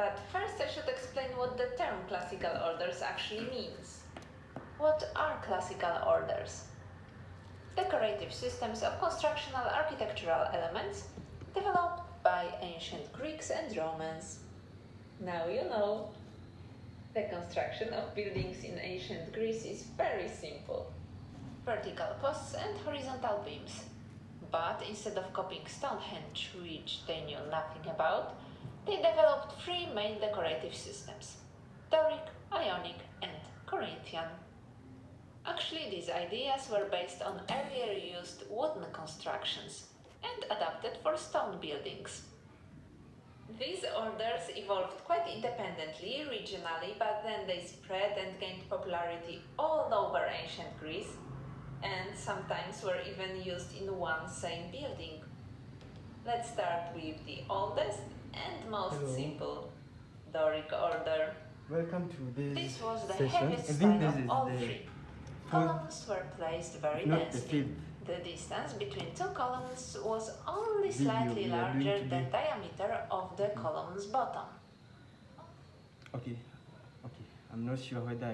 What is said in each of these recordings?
But first I should explain what the term classical orders actually means. What are classical orders? Decorative systems of constructional architectural elements developed by ancient Greeks and Romans. Now you know. The construction of buildings in ancient Greece is very simple. Vertical posts and horizontal beams. But instead of copying Stonehenge, which they knew nothing about, they developed three main decorative systems: Doric, Ionic, and Corinthian. Actually, these ideas were based on earlier used wooden constructions and adapted for stone buildings. These orders evolved quite independently, regionally, but then they spread and gained popularity all over ancient Greece, and sometimes were even used in one same building. Let's start with the oldest and most simple, Doric Order. Welcome to This was the session. heaviest style of all three. Columns were placed very densely. The distance between two columns was only slightly larger than the diameter of the column's bottom. Okay, I'm not sure whether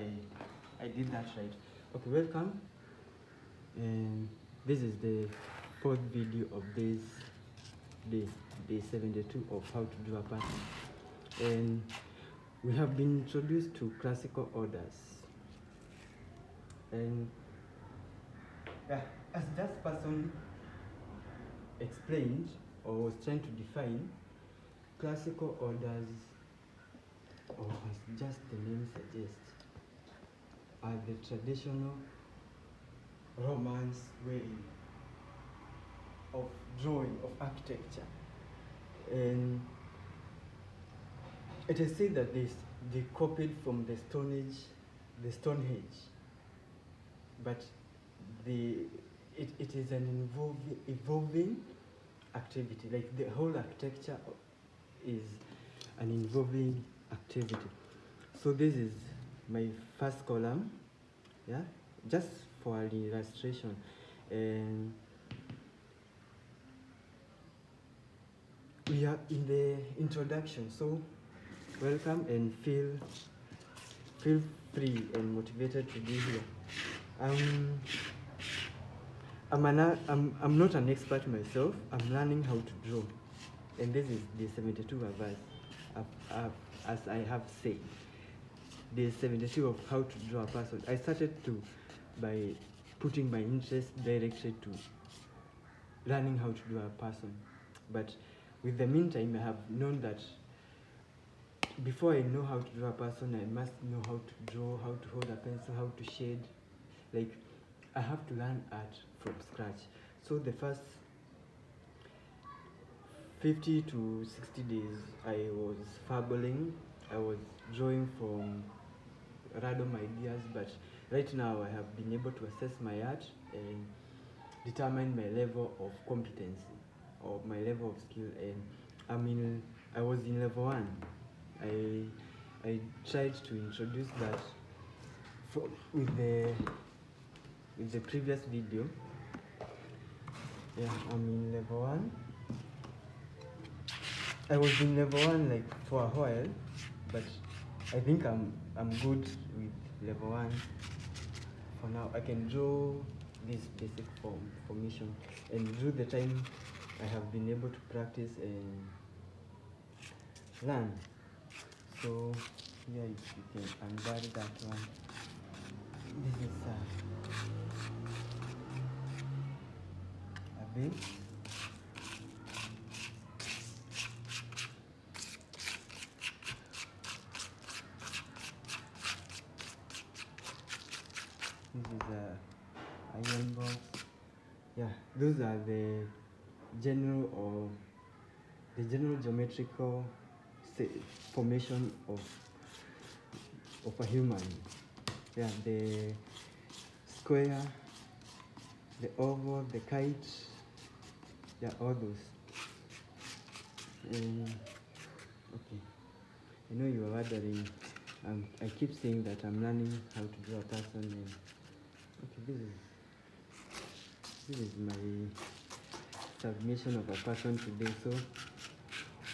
I did that right. Okay, welcome. And this is the fourth video of this day 72 of how to do a pattern. And we have been introduced to classical orders. And as that person explained or was trying to define, classical orders, or as just the name suggests, are the traditional Romance way of drawing, of architecture. And it is said that they copied from the Stonehenge, but it is an evolving activity. Like the whole architecture is an evolving activity. So this is my first column, yeah, just for an illustration. And we are in the introduction, so welcome and feel free and motivated to be here. I'm not an expert myself. I'm learning how to draw, and this is the 72 of us, as I have said. The 72 of how to draw a person. I started by putting my interest directly to learning how to draw a person, but with the meantime, I have known that before I know how to draw a person, I must know how to draw, how to hold a pencil, how to shade. Like, I have to learn art from scratch. So the first 50 to 60 days, I was fabbling. I was drawing from random ideas, but right now I have been able to assess my art and determine my level of competency or my level of skill. And I was in level 1. I tried to introduce that with the previous video. Yeah, I'm in level 1. I was in level 1 like for a while, but I think I'm good with level 1 for now. I can draw this basic formation, and through the time I have been able to practice and learn. So here you can unbury that one. This is a base. This is a iron box. Yeah, those are the general geometrical formation of a human. Yeah, the square, the oval, the kite. Yeah, all those. Okay, I know you are wondering. I keep saying that I'm learning how to draw a person. And okay, this is my submission of a person today. So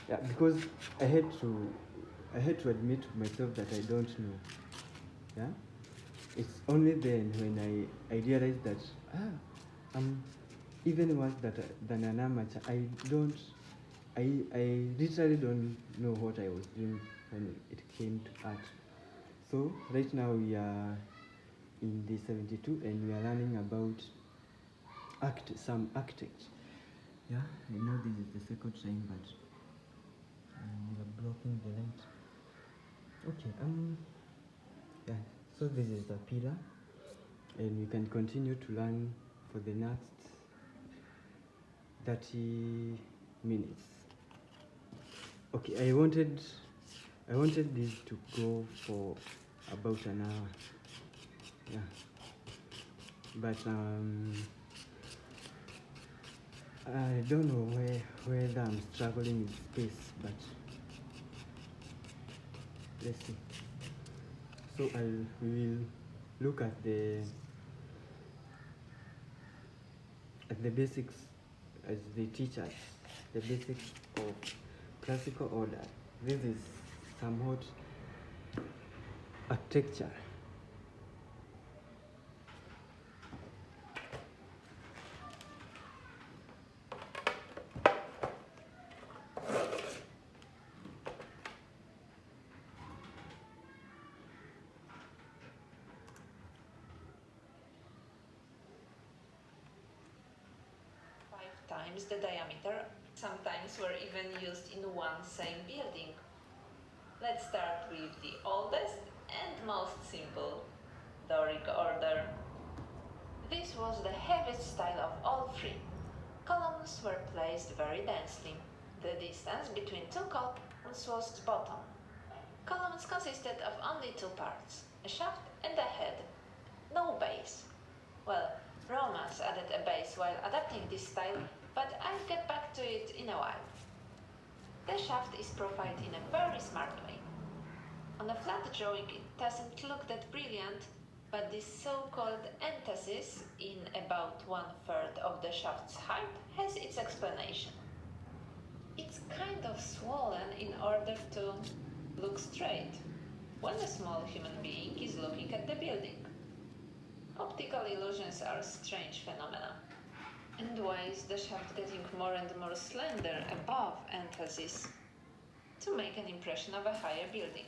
yeah, because I had to I had to admit to myself that I don't know. Yeah? It's only then when I realized that I'm even worse than an amateur. I literally don't know what I was doing when it came to art. So right now we are in the 72 and we are learning about some architects. Yeah, I know this is the second time, but we are blocking the light. Okay, yeah, so this is the pillar, and we can continue to learn for the next 30 minutes. Okay, I wanted this to go for about an hour. Yeah, but I don't know whether I'm struggling with space, but let's see. So we will look at the basics as they teach us, the basics of classical order. This is somewhat architecture. 5 times the diameter, sometimes were even used in one same building. Let's start with the oldest and most simple, Doric Order. This was the heaviest style of all three. Columns were placed very densely. The distance between two columns was bottom. Columns consisted of only two parts, a shaft and a head. No base. Well, Romans added a base while adapting this style, but I'll get back to it in a while. The shaft is profiled in a very smart way. On a flat drawing it doesn't look that brilliant, but this so-called entasis in about 1/3 of the shaft's height has its explanation. It's kind of swollen in order to look straight when a small human being is looking at the building. Optical illusions are a strange phenomena. And why is the shaft getting more and more slender above entasis? To make an impression of a higher building,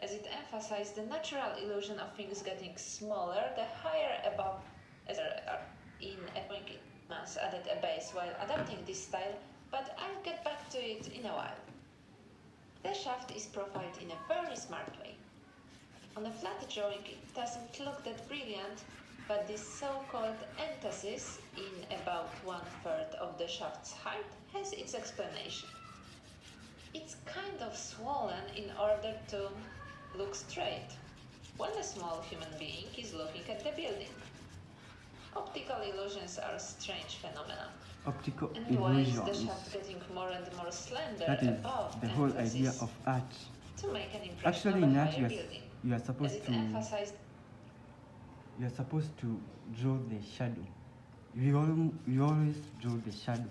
as it emphasized the natural illusion of things getting smaller the higher above as in a point. Romans added a base while adapting this style, but I'll get back to it in a while. The shaft is profiled in a very smart way. On a flat drawing it doesn't look that brilliant, but this so-called entasis in about 1/3 of the shaft's height has its explanation. It's kind of swollen in order to look straight when a small human being is looking at the building. Optical illusions are a strange phenomena. Optical and illusions. why is the shaft getting more and more slender That is above the whole entasis? idea of art. To make an impression Actually, of in a art, higher building, you are as supposed it to emphasized draw the shadow. You always draw the shadow.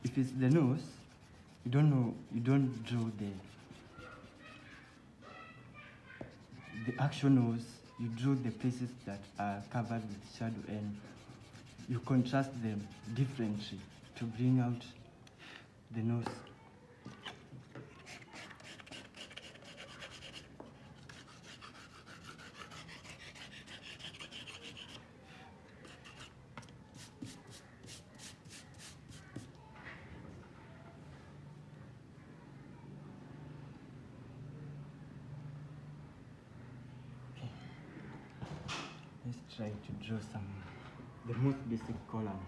If it's the nose, you don't draw the actual nose. You draw the places that are covered with shadow, and you contrast them differently to bring out the nose. Let's try to draw the most basic column.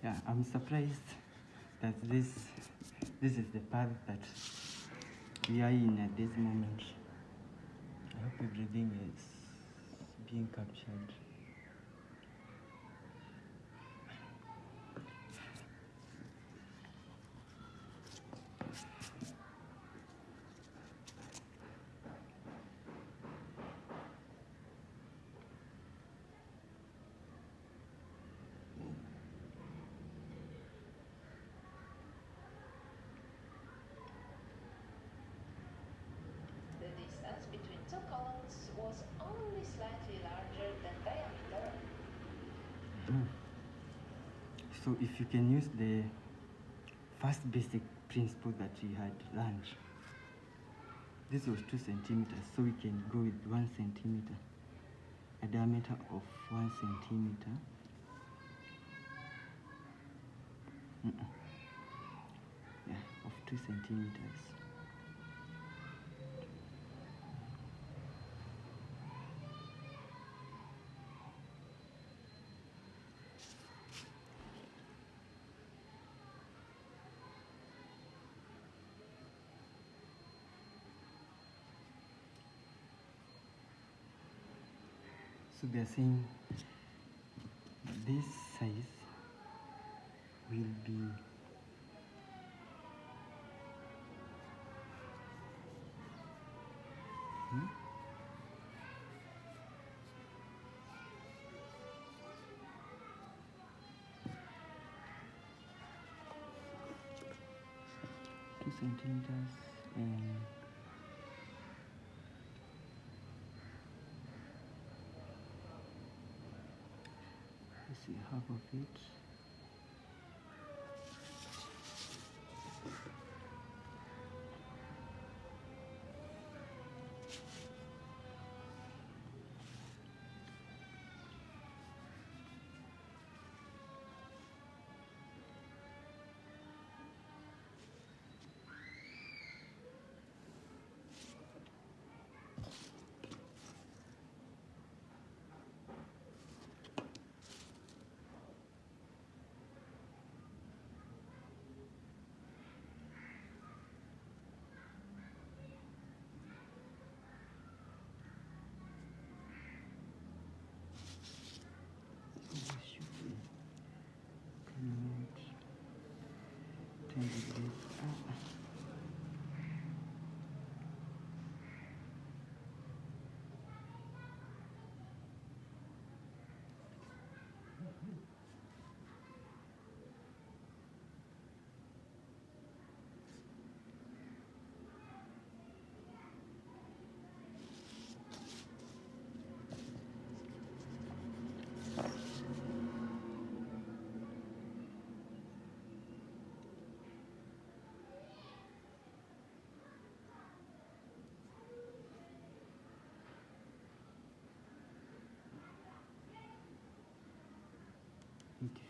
Yeah, I'm surprised that this is the path that we are in at this moment. I hope everything is being captured. The distance between two columns was only slightly larger than diameter. So if you can use the first basic principle that we had learned, this was 2 centimeters, so we can go with 1 centimeter, a diameter of 1 centimeter. Yeah, of 2 centimeters. So they're saying this size will be hmm? Two centimeters and let's see, half of it.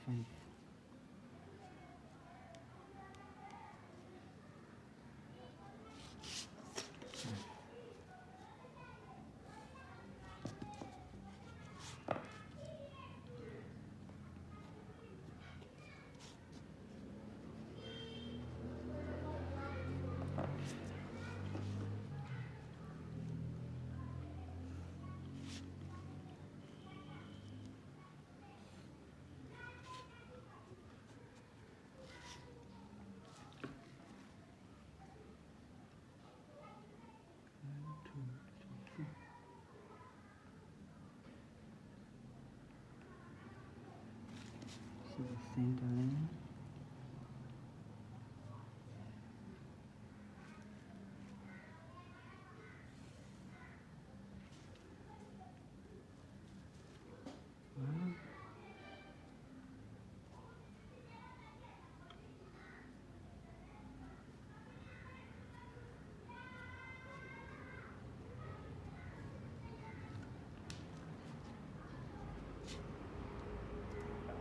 Five. So the center line.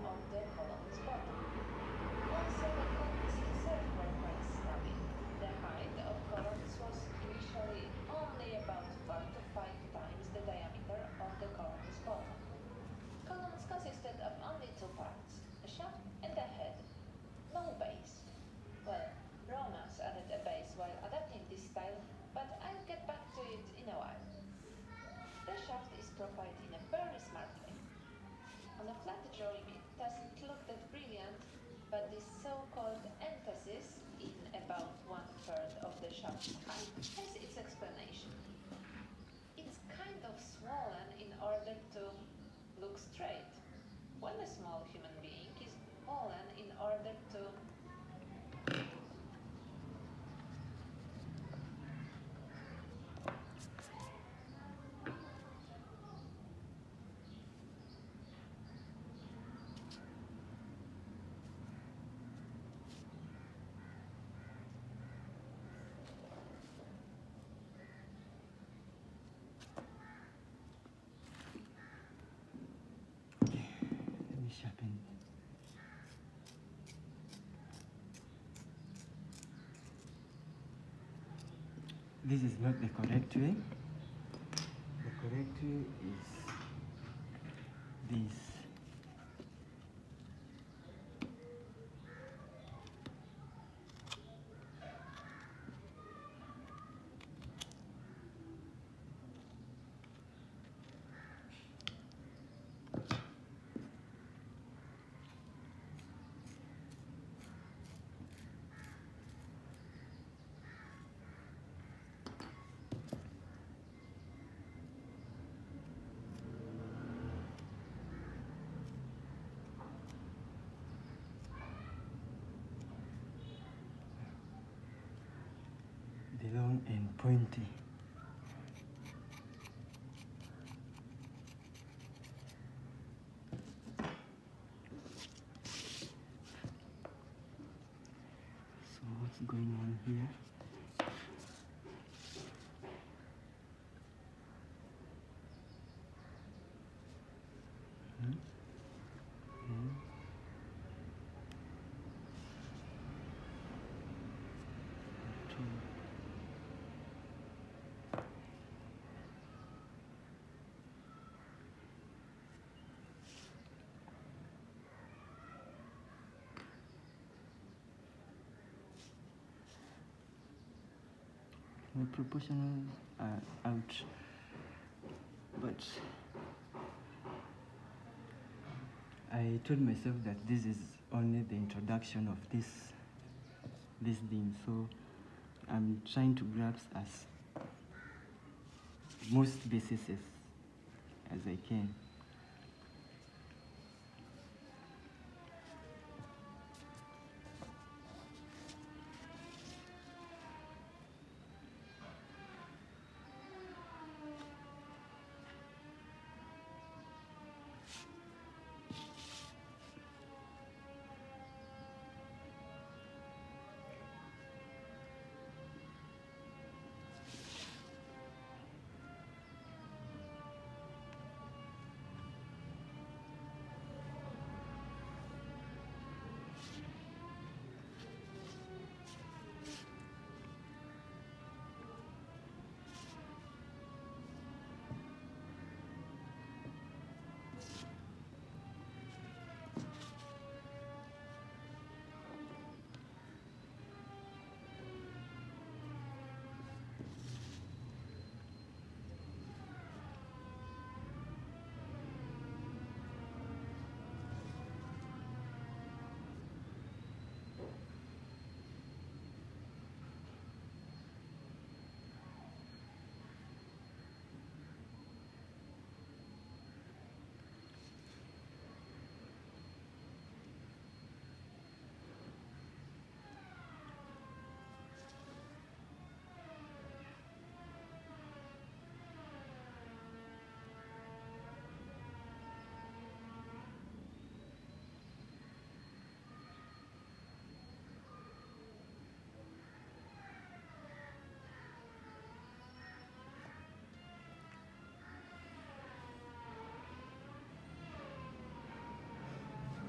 On the column's bottom. profiled in a very smart way. On a flat drawing it doesn't look that brilliant, but this so-called entasis in about 1/3 of the shaft's height has its explanation. It's kind of swollen in order to look straight, when a small human being is swollen in order to Let me sharpen. This is not the correct way. The correct way is this. The long and pointy. So what's going on here? Hmm? Hmm? Two. The proportionals are out, but I told myself that this is only the introduction of this thing, so I'm trying to grasp as most bases as I can.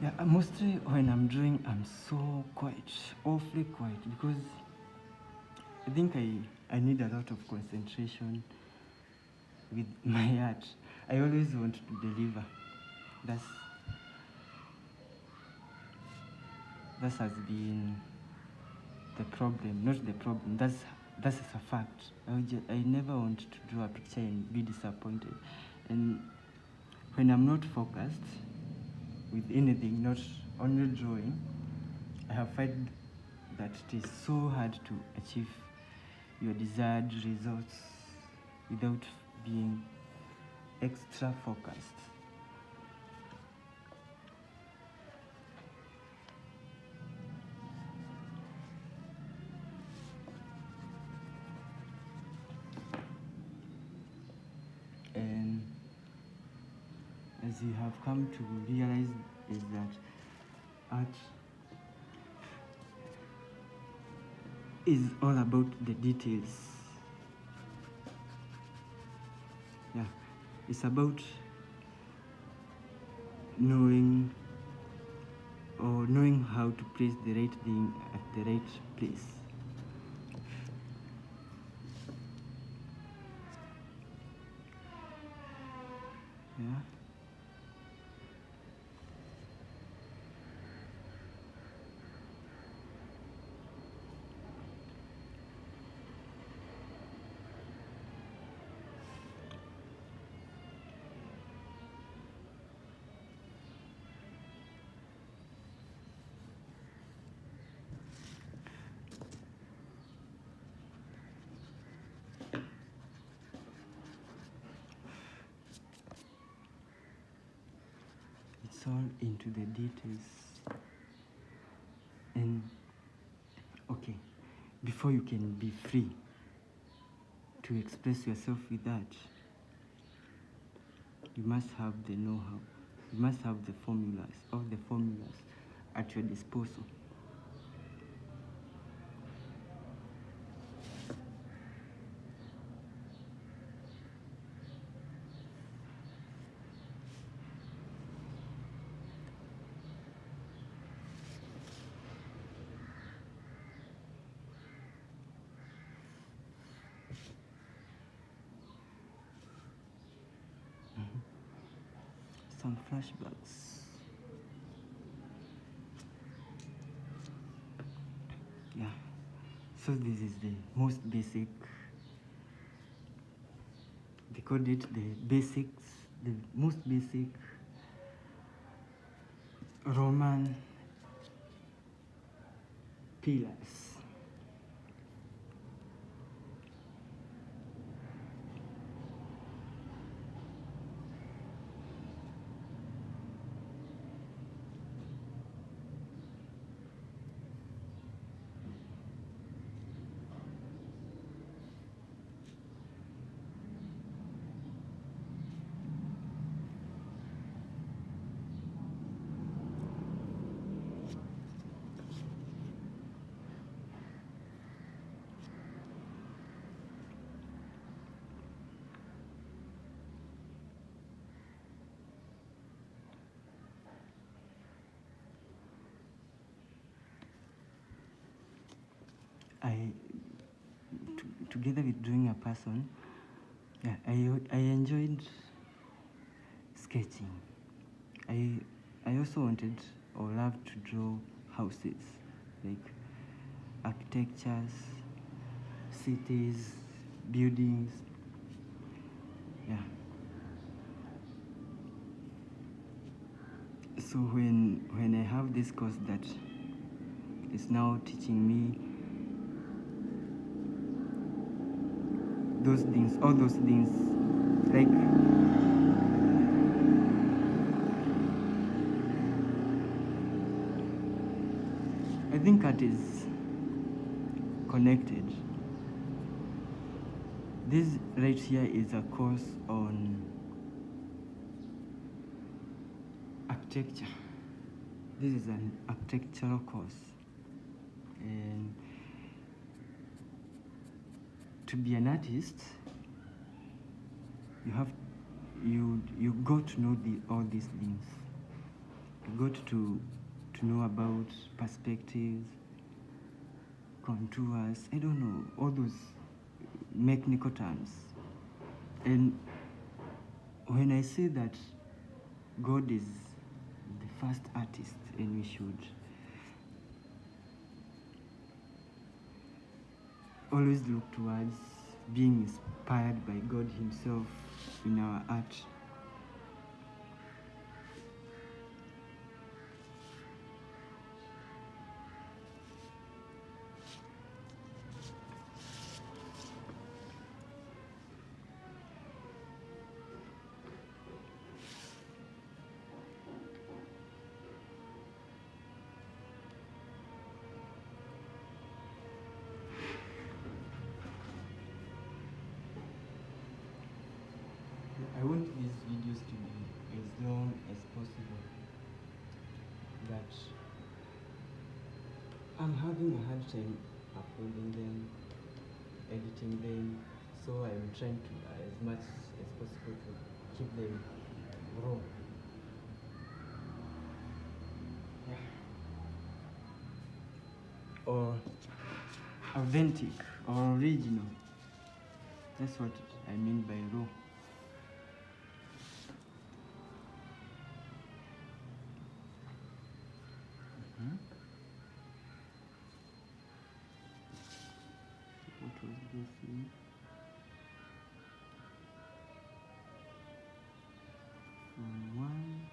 Yeah, mostly when I'm drawing, I'm so quiet, awfully quiet, because I think I need a lot of concentration with my art. I always want to deliver. That has been the problem, not the problem. That's that is a fact. I never want to draw a picture and be disappointed. And when I'm not focused with anything, not only drawing, I have found that it is so hard to achieve your desired results without being extra focused. And as you have come to realize is that art is all about the details. Yeah, it's about knowing how to place the right thing at the right place. Yeah. It's all into the details. And okay, before you can be free to express yourself with that, you must have the know-how. You must have the formulas, all the formulas at your disposal. Some flashbacks. Yeah. So this is the most basic. They called it the basics, the most basic Roman pillars. Together with drawing a person, yeah, I enjoyed sketching. I also wanted or loved to draw houses, like architectures, cities, buildings. Yeah. So when I have this course that is now teaching me those things, all those things, like I think art is connected. This right here is a course on architecture. This is an architectural course, and to be an artist, you got to know all these things. You got to know about perspectives, contours, I don't know, all those technical terms. And when I say that God is the first artist and we should always look towards being inspired by God Himself in our art. I want these videos to be as long as possible, but I'm having a hard time uploading them, editing them, so I'm trying to, as much as possible, to keep them raw. Or authentic or original. That's what I mean by raw. What was this thing? From 1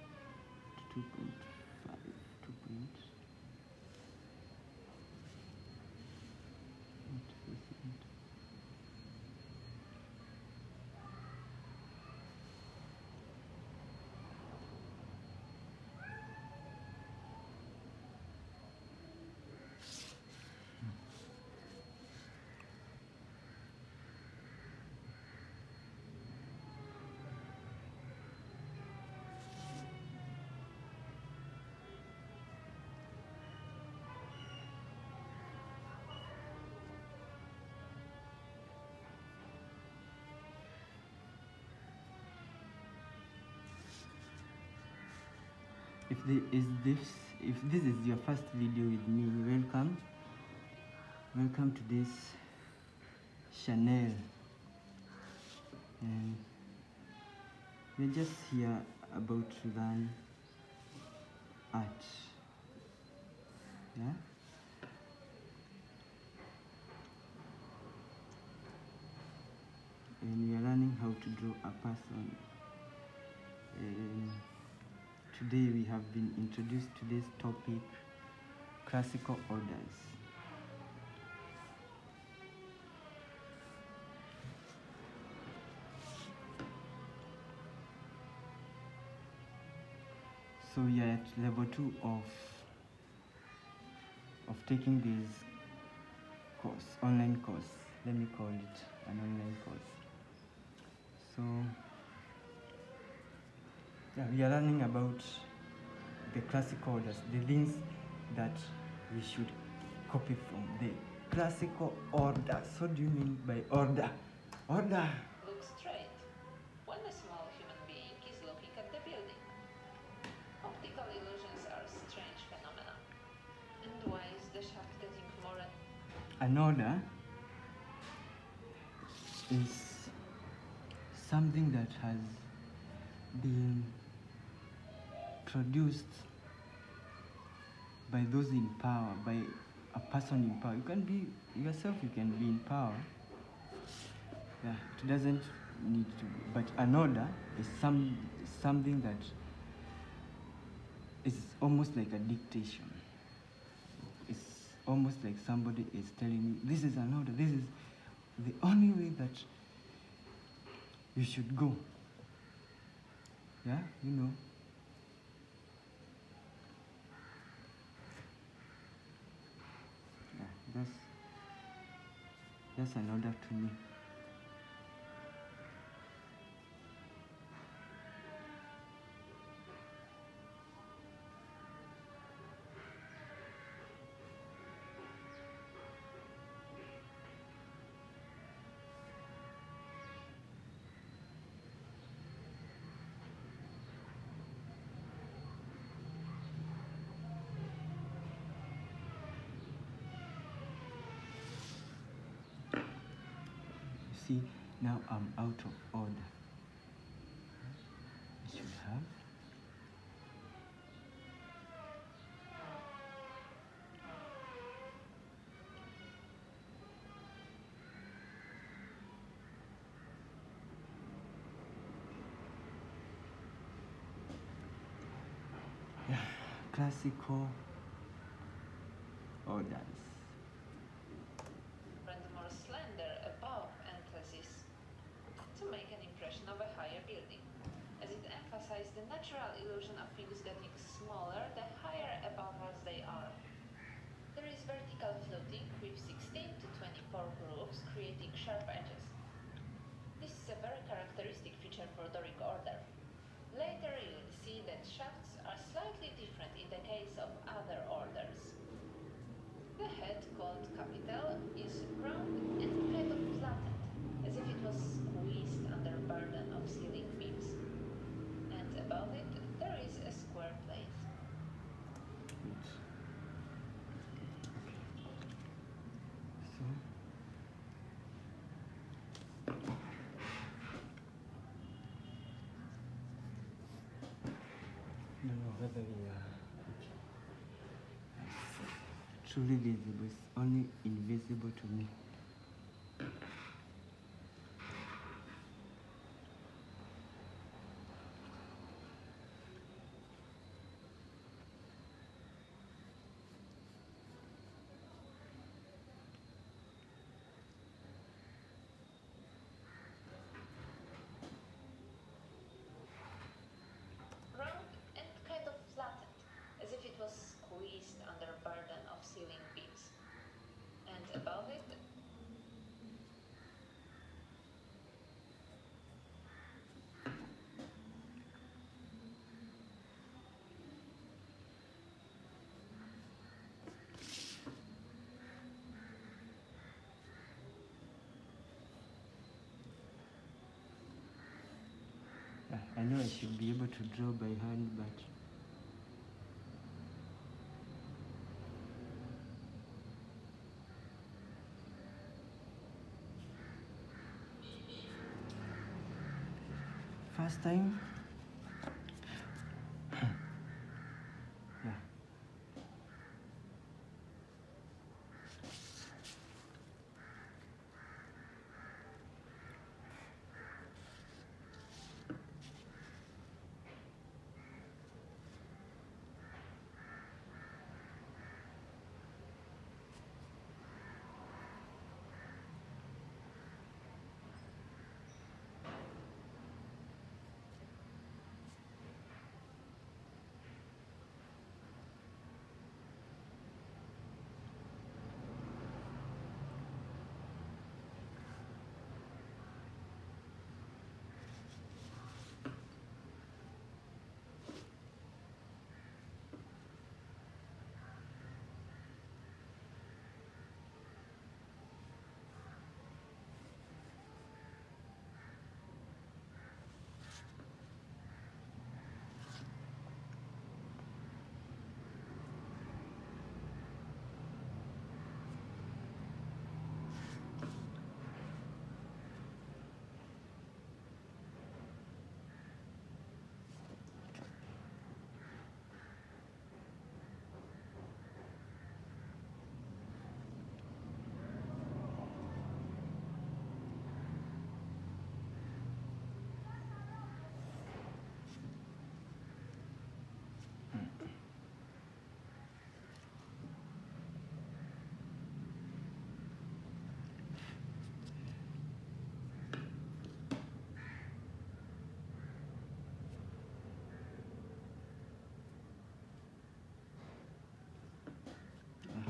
to 2.5, 2 point. What is it? If this is your first video with me, welcome to this channel, and we're just here about to learn art. Yeah, and we are learning how to draw a person. And today we have been introduced to this topic, classical orders. So we are at level 2 of taking this course, online course. Let me call it an online course. So yeah, we are learning about the classical orders, the things that we should copy from the classical orders. What do you mean by order? Order. Look straight. When a small human being is looking at the building. Optical illusions are strange phenomena. And why is the shaft getting more An order is something that has been produced by those in power, by a person in power. You can be yourself, you can be in power. Yeah, it doesn't need to be. But an order is something that is almost like a dictation. It's almost like somebody is telling you, this is an order, this is the only way that you should go. Yeah, you know. Yeah, that's an order to me. See, now I'm out of order. I should have. classical orders. And more slender above emphasis to make an impression of a higher building, as it emphasized the natural illusion of things getting smaller the higher above us they are. There is vertical fluting with 16 to 24 grooves creating sharp edges. This is a very characteristic feature for Doric Order. Later you will see that shafts are slightly different in the case of other orders. The head, called capital, is round and kind of flattened, as if it was squeezed under burden of ceiling beams. And above it there is a square plate. So I don't know whether we are truly visible. It's only invisible to me. Round and kind of flattened, as if it was squeezed under burden of ceiling beams. And above it I know I should be able to draw by hand, but first time. Yeah.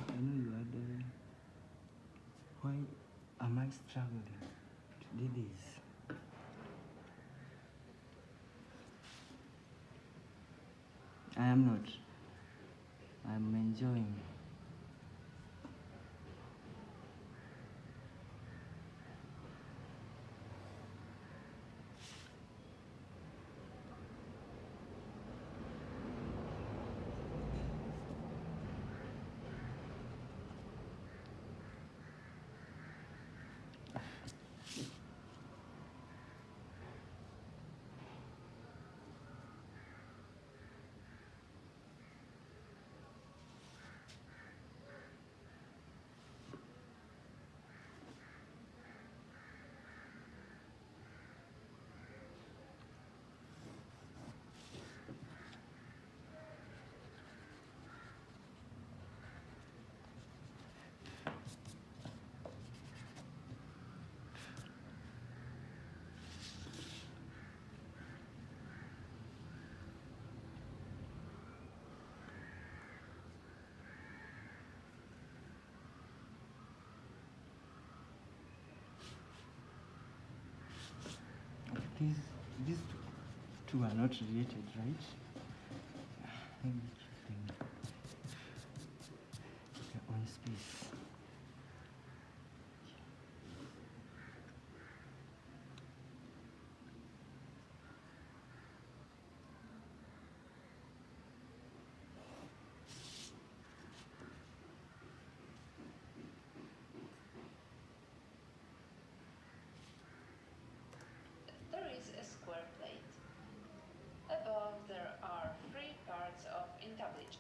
I know you are there. Why am I struggling to do this? I am not. I'm enjoying. these two are not related, right? Maybe give them their own space. There is a square plate. Above there are 3 parts of entablature.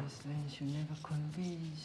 This line should never converge.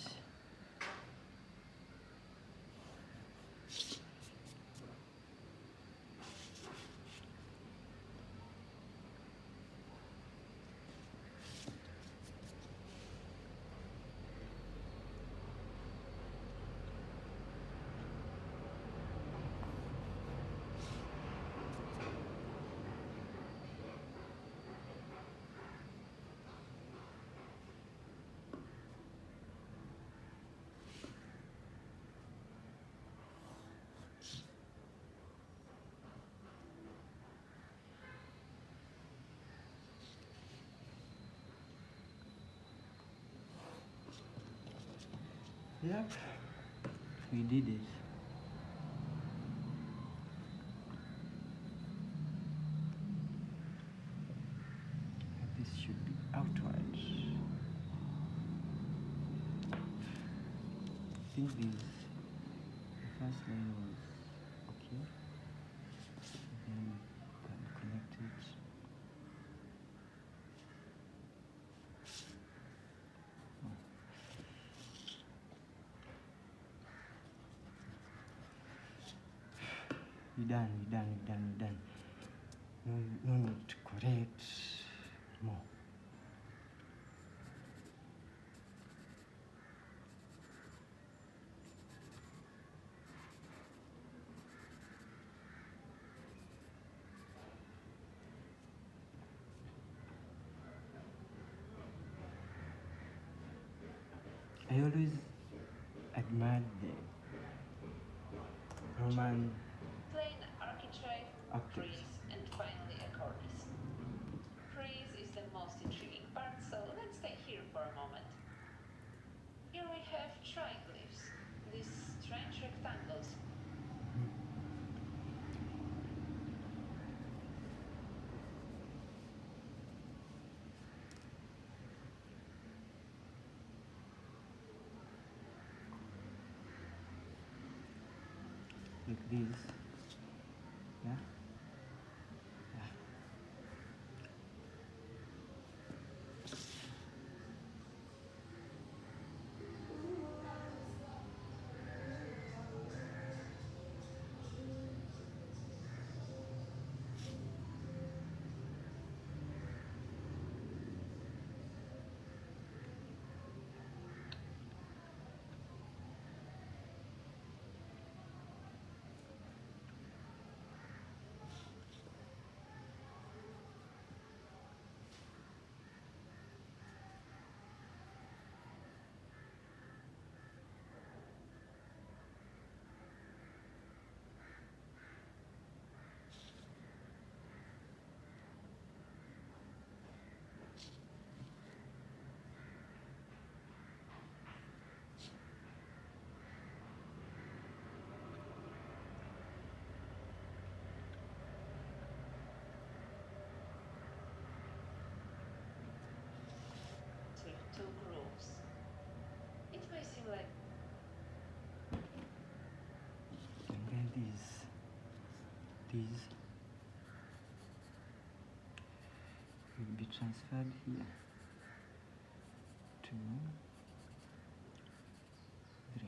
Yep, we did it. This should be outward. I think the first line was okay. Then we can connect it. We're done. No need to correct more. I always admired the Roman Plain architrave, architects. frieze, and finally a cornice. Frieze is the most intriguing part, so let's stay here for a moment. Here we have triglyphs, these strange rectangles. Like this. Yeah? Yeah. With 2 grooves. It may seem like And then this. these will be transferred here. 2, 3.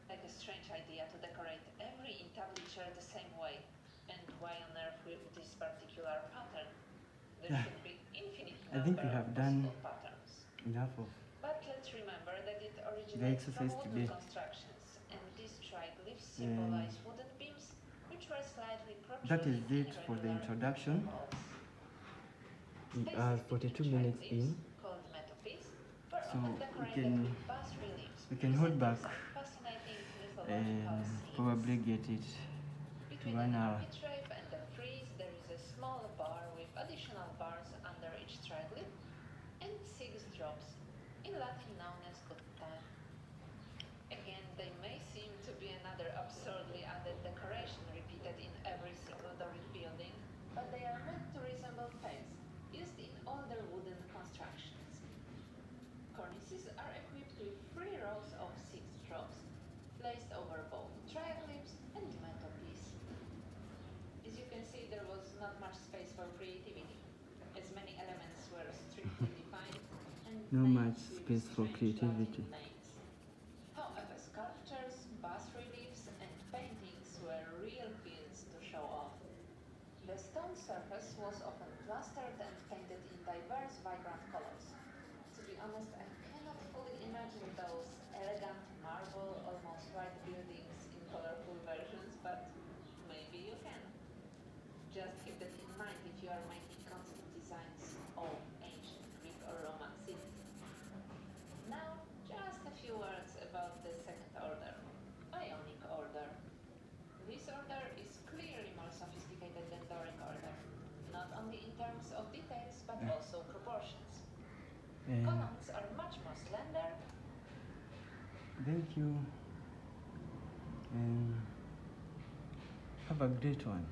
Like a strange idea to decorate every entablature the same way. And why on earth with this particular pattern? There should be infinite I think we number have of done possible patterns. enough of But let's remember that it the originates from exercise wooden today. constructions, and these triglyphs symbolize wooden beams, which were slightly That is protruding it for the irregular introduction. intervals. We are 42 minutes in, Called metopes, were so often we decorated can with bas reliefs, hold back presenting some fascinating mythological and scenes. probably get it to Between 1 the hour. architrave and the frieze, there is a small bar with additional bars under each triglyph and 6 drops, in Latin known as good time. Again, they may seem to be another absurdly added decoration repeated in every single Doric building, but they are meant to resemble pegs used in older wooden constructions. Cornices are equipped with 3 rows of 6 drops, placed over both triglyphs and mantelpiece. As you can see, there was not much space for creativity, as many elements were strictly defined and No named much with space for strange creativity. Latin names. However, sculptures, bas-reliefs, and paintings were real fields to show off. The stone surface was often plastered and painted in diverse vibrant colors. To be honest, I cannot fully imagine those elegant marble, almost white buildings in colorful versions, but maybe you can. Just keep that in mind if you are making concept designs of ancient Greek or Roman cities. Now, just a few words about the second order, Ionic Order. This order is clearly more sophisticated than Doric Order, not only in terms of details but also proportions. Columns are much more slender. Thank you, and have a great one.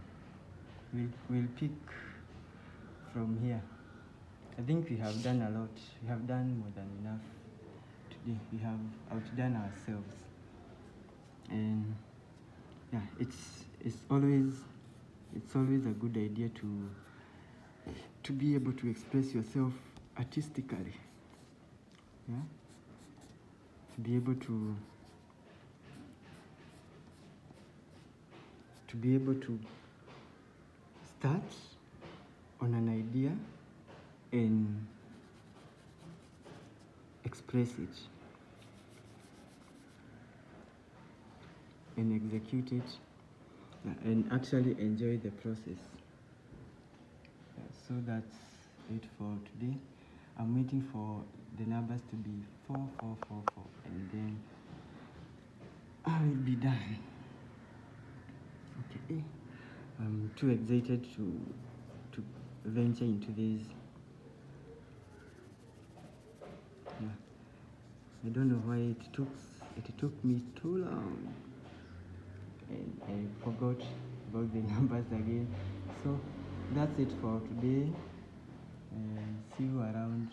We'll pick from here. I think we have done a lot. We have done more than enough today. We have outdone ourselves, and yeah, it's always a good idea to be able to express yourself artistically. Yeah, to be able to start on an idea and express it and execute it and actually enjoy the process. So that's it for today. I'm waiting for the numbers to be 4, 4, 4, 4, and then I will be done. Okay, I'm too excited to venture into this. Yeah. I don't know why it took me too long, and I forgot about the numbers again. So that's it for today, and see you around